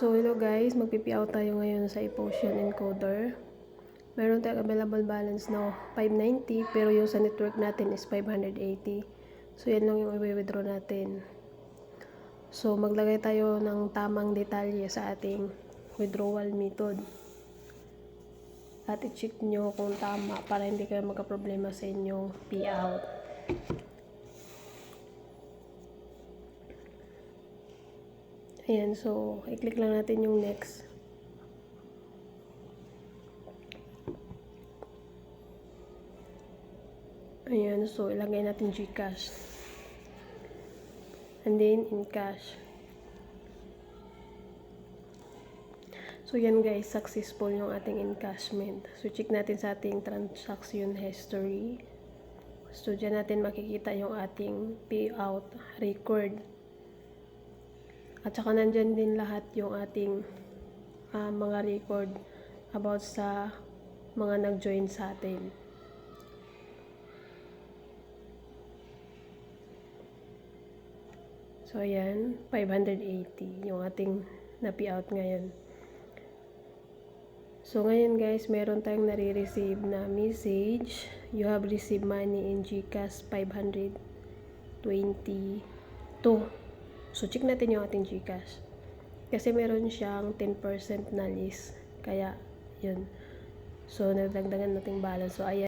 So hello guys, magpipi-out tayo ngayon sa ePotion encoder. Meron tayong available balance na 590 pero yung sa network natin is 580. So yan lang yung i-withdraw natin. So maglagay tayo ng tamang detalye sa ating withdrawal method. At i-check nyo kung tama para hindi kayo magka-problema sa inyong payout. Ayan, so i-click lang natin yung next. Ayan, so ilagay natin GCash. And then in cash. So yan guys, successful yung ating encashment. So check natin sa ating transaction history. So dyan natin makikita yung ating payout record. At saka nandyan din lahat yung ating mga record about sa mga nag-join sa atin. So ayan, 580 yung ating na-payout ngayon. So ngayon guys, meron tayong nare-receive na message. You have received money in GCash 522. So check natin yung ating GCash. Kasi meron siyang 10% na list. Kaya yun. So nagdagdagan nating balance. So ayan.